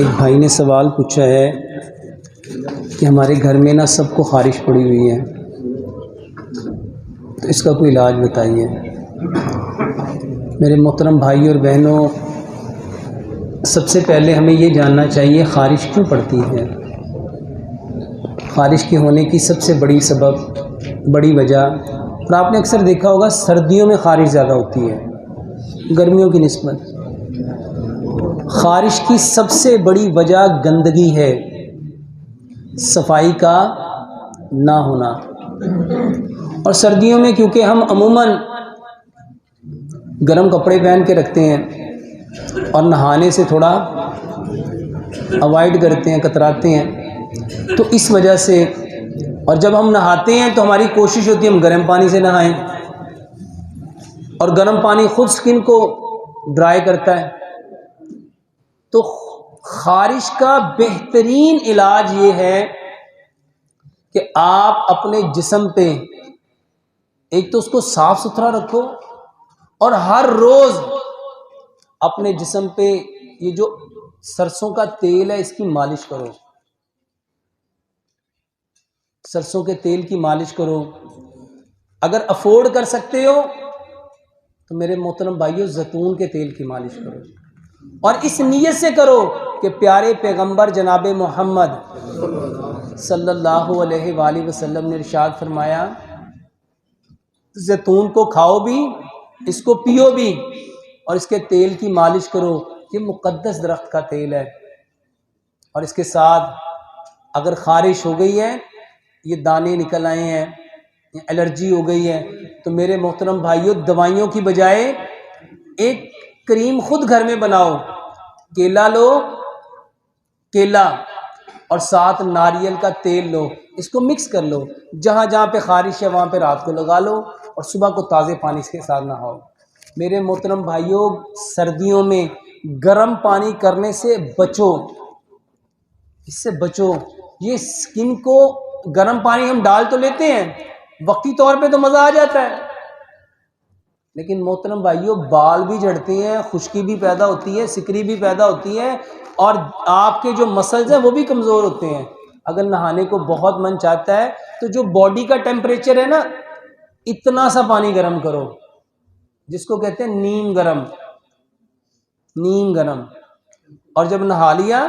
ایک بھائی نے سوال پوچھا ہے کہ ہمارے گھر میں نا سب کو خارش پڑی ہوئی ہے، تو اس کا کوئی علاج بتائیے۔ میرے محترم بھائی اور بہنوں، سب سے پہلے ہمیں یہ جاننا چاہیے خارش کیوں پڑتی ہے۔ خارش کے ہونے کی سب سے بڑی وجہ، اور آپ نے اکثر دیکھا ہوگا سردیوں میں خارش زیادہ ہوتی ہے گرمیوں کی نسبت۔ خارش کی سب سے بڑی وجہ گندگی ہے، صفائی کا نہ ہونا۔ اور سردیوں میں کیونکہ ہم عموماً گرم کپڑے پہن کے رکھتے ہیں اور نہانے سے تھوڑا اوائڈ کرتے ہیں، کتراتے ہیں، تو اس وجہ سے، اور جب ہم نہاتے ہیں تو ہماری کوشش ہوتی ہے ہم گرم پانی سے نہائیں، اور گرم پانی خود سکن کو ڈرائی کرتا ہے۔ تو خارش کا بہترین علاج یہ ہے کہ آپ اپنے جسم پہ ایک تو اس کو صاف ستھرا رکھو، اور ہر روز اپنے جسم پہ یہ جو سرسوں کا تیل ہے اس کی مالش کرو، سرسوں کے تیل کی مالش کرو۔ اگر افورڈ کر سکتے ہو تو میرے محترم بھائیو زیتون کے تیل کی مالش کرو، اور اس نیت سے کرو کہ پیارے پیغمبر جناب محمد صلی اللہ علیہ وآلہ وسلم نے ارشاد فرمایا، زیتون کو کھاؤ بھی، اس کو پیو بھی، اور اس کے تیل کی مالش کرو۔ یہ مقدس درخت کا تیل ہے، اور اس کے ساتھ اگر خارش ہو گئی ہے، یہ دانے نکل آئے ہیں، الرجی ہو گئی ہے، تو میرے محترم بھائیوں دوائیوں کی بجائے ایک کریم خود گھر میں بناؤ۔ کیلا لو، کیلا اور ساتھ ناریل کا تیل لو، اس کو مکس کر لو، جہاں جہاں پہ خارش ہے وہاں پہ رات کو لگا لو، اور صبح کو تازے پانی کے ساتھ نہاؤ۔ میرے محترم بھائیوں، سردیوں میں گرم پانی کرنے سے بچو، اس سے بچو۔ یہ سکن کو گرم پانی ہم ڈال تو لیتے ہیں، وقتی طور پہ تو مزہ آ جاتا ہے، لیکن محترم بھائیوں بال بھی جھڑتے ہیں، خشکی بھی پیدا ہوتی ہے، سکری بھی پیدا ہوتی ہے، اور آپ کے جو مسلز ہیں وہ بھی کمزور ہوتے ہیں۔ اگر نہانے کو بہت من چاہتا ہے تو جو باڈی کا ٹیمپریچر ہے نا، اتنا سا پانی گرم کرو، جس کو کہتے ہیں نیم گرم، نیم گرم، اور جب نہا لیا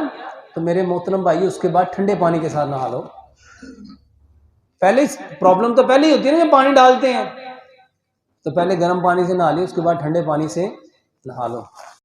تو میرے محترم بھائی اس کے بعد ٹھنڈے پانی کے ساتھ نہا لو۔ پہلے پرابلم تو پہلے ہی ہوتی ہے نا، جب پانی ڈالتے ہیں تو پہلے گرم پانی سے نہا لیں، اس کے بعد ٹھنڈے پانی سے نہا لو۔